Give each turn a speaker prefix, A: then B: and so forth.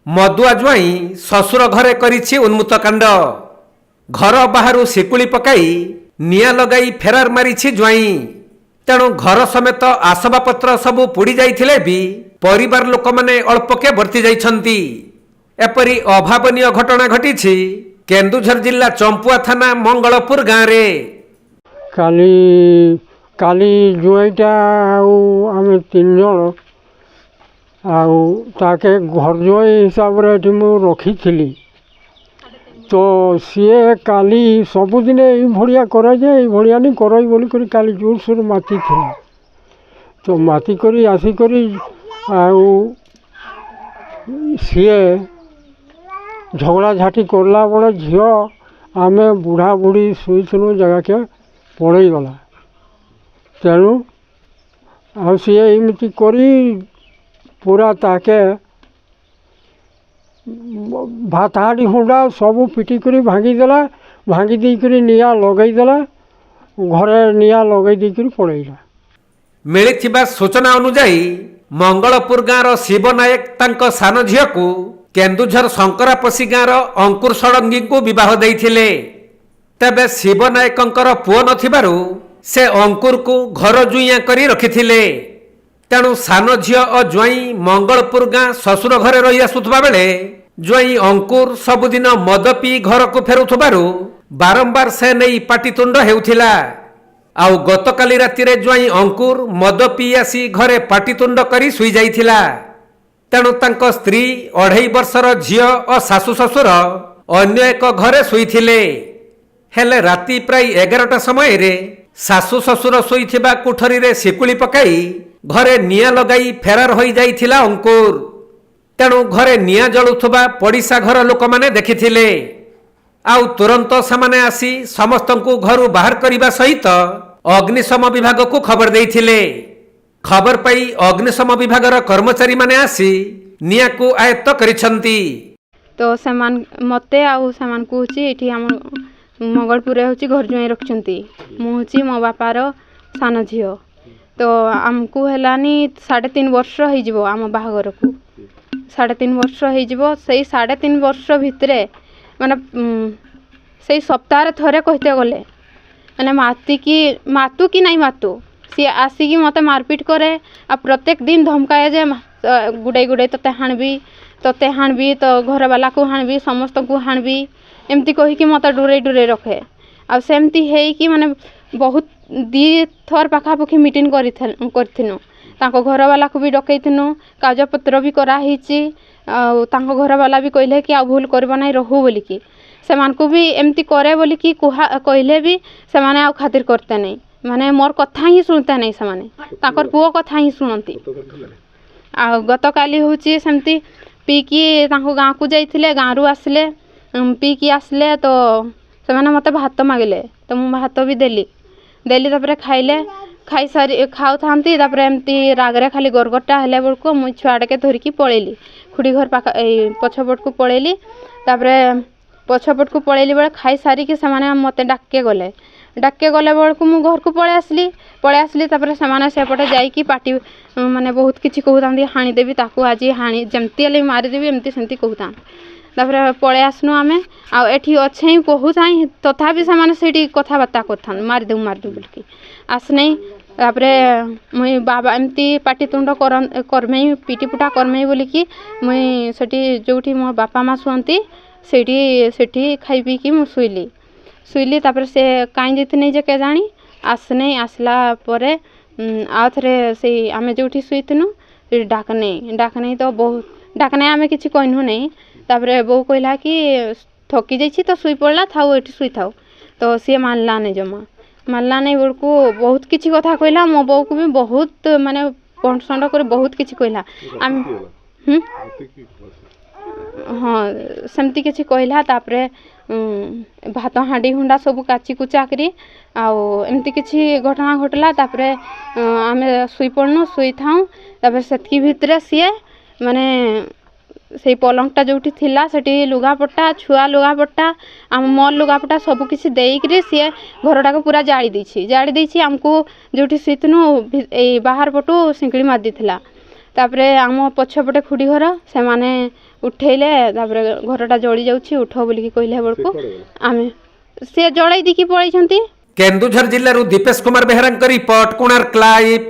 A: मदुआ ज्वाई शशुर घरे करिछि उन्मुत कांड घर बाहरु शिकुली पकाई निया लगाई फेरार मारिछि ज्वाई तेणु घर समेत आसबाबपत्र सबु पोड़ी जाइथिले भी परिवार लोक माने अल्पके बर्ती जाइछन्ति। एपरी अभावनीय घटना घटिछि केन्दुझर जिला चंपुआ थाना मंगलपुर गाँव रे।
B: काली काली जुआईटा आम तीन जन आके घर जुआई हिसाब रे रखी थी तो सीए काली सबुदिन ये करे जे ये नहीं कर बोली काली जोर सोर माति थी तो माति करी आसिक सीए झगड़ा झाटी करला बड़े झील आम बुढ़ा बुढ़ी शुईथु जगह के पड़े गला तेणु आ सीए एमती करी पूरा ताके भात हाड़ी हुंडा सबू पिटिक भांगीदेला भांगी देकर निया लगईदेला घरे निया लगई देकर पड़ेगा।
A: मिलिथिबा सूचना अनुसार मंगलपुर गाँव शिव नायक तांको सान झील को केन्दुझर शंकरापसी गाँव अंकुर षडंगी को विवाह देइथिले। तेबे शिव नायकंकर पुओ नथिबारु से अंकुर को घर जुइया करी रखिथिले। तेणु सान झील और ज्वाई मंगलपुर गाँ शशुर घरे रही आसुवा बेले ज्वाई अंकुर सबुदिन मद पी घर को फेरुथबारु बारंबार से नहीं पाटितुंड हेउथिला। आउ गतकाली राति रे ज्वाई अंकुर मद पी आसी घरे पाटितुंड करी सुई जाइथिला। तेणु तांको स्त्री 2.5 वर्षर झील और सासु ससुर अन्य एक घरे शुईथिले। हेले राति प्राय 11टा समय रे सासु ससुर शुईथिबा कोठरी रे शिकुली पकाई घरे निया लगाई फेरार हो जाइथिला अंकुर। तेणु घरे निया जलुथबा पड़िशा घर लोक माने देखिथिले। आउ तुरंत समाने आसी समस्तंकु घरु बाहर करिबा सहित अग्निशम विभाग को खबर देइथिले। खबर पाई अग्निशम विभागर कर्मचारी माने आसी निया को आयत्त करिसंती।
C: तो समान मते आउ समान को होची एठी हम मंगलपुर रे होची घर जुई रखचंती। मु होची मो बापार सान झियो तो आमको हेलानी 3.5 वर्ष हो आम बाहागर को 3.5 वर्ष हो से 3.5 वर्ष भितर माने से सप्ताह थरे कहते गले माने मातु कि नहीं मातु सी आसिकी मत मारपीट करे आ प्रत्येक दिन धमकाए जे गुड़े गुड़े तते हाणबी तो घर वाला को हाणबी समस्त को हाणबी एमती कहीकि मत डुरे डुरे रखे आ सेमती है कि माने बहुत 2 थर पाखापाखि मीटिंग करथिनु तांको घर वाला को भी डकैथिनु कागजपत्र भी कराही तांको घर वाला भी कहले कि आ भूल करबा नहीं रहू बोली कि से मान को भी एमती करे बोली कि कहले भी से माने आ खातिर करते नहीं माने मोर कथा ही सुनते नहीं से माने तांकर पुओ कथा ही सुनती। आ गतकाली होची सेमती पी की तांको गाँ को जाइथिले गाँ रु आसले पी की आसले तो से माने मते भात मागिले तो मु भात भी देली तापर खाइले खाई सारी खाऊ थांती तापर एमती रागरे खाली गरगरटा हेले बेलको मु छुआटे के धरिकी पळेली खुड़ी घर पाखा पछपट को पळेली तापर पछपट को पळेली बेले खाई सारी के समाने मते डाके गले बेलको मु घर को पळे आसली तापर समाने सेपटे जाईकी पार्टी माने बहुत किछि कहउतांती हाणी देबी ताकू आज हाणी जेमती ले मारी देबी एमती सेंती कहउतां तापर पळे आसनु आमे आ एठी अछि कहू चाहि तथापि समाने सेठी कथाबार्ता करथान मारी देउ बोलकी आसनै तापर मुई बाबा एमती पाटितुंड करमेई पिटिपुटा करमेई बोलिकी मुई सेठी जोठी मो बापा मा सुंती सेठी खाई पी की मु सुइली तापर से काई जेति नै जे के जानी आसनै आसला परे आ थरे से आमे जोठी सुइतनु डाकनै तो बहुत डाकनै आमे किछि कहनु नै तापर बो कहला कि थकी जाइछि तो सुई पड़ला थाउ एठी सुई थाउ तो सी मानला नहीं जमा मानला नहीं बेलू बहुत किछि कथा कहला मो बो को भी बहुत माने पंडसंड कर बहुत किछि कहला आम हाँ सेमती किछि कहला तापर भात हांडी हुंडा सब काची कुचा करी आउ एमती किछि घटना घटला तापर आमे सुई पड़नु सुई थाउ तापर सेतकी भितरे सीए माने से पलंगटा जोठी थिला सेठी लुगापट्टा छुआ लुगापट्टा आम मोर लुगापट्टा सब किछि देइकरी सी घरटा को पूरा जाड़ी देछि आमको जोठी सुइतनु बाहर पटू सिंकड़ी मार देथिला ତାପରେ ଆମ ପଛପଟେ ଖୁଡ଼ି ଘର ସେମାନେ ଉଠେଇଲେ, ତାପରେ ଘରଟା ଜଳି ଯାଉଛି ଉଠ ବୋଲିକି କହିଲା ବେଳକୁ ଆମେ ସେ ଜଳେଇ ଦେଇକି ପଳେଇଛନ୍ତି।
A: କେନ୍ଦୁଝର ଜିଲ୍ଲାରୁ ଦୀପେଶ କୁମାର ବେହେରାଙ୍କ ରିପୋର୍ଟ, କୋଣାର୍କ ଲାଇଭ୍।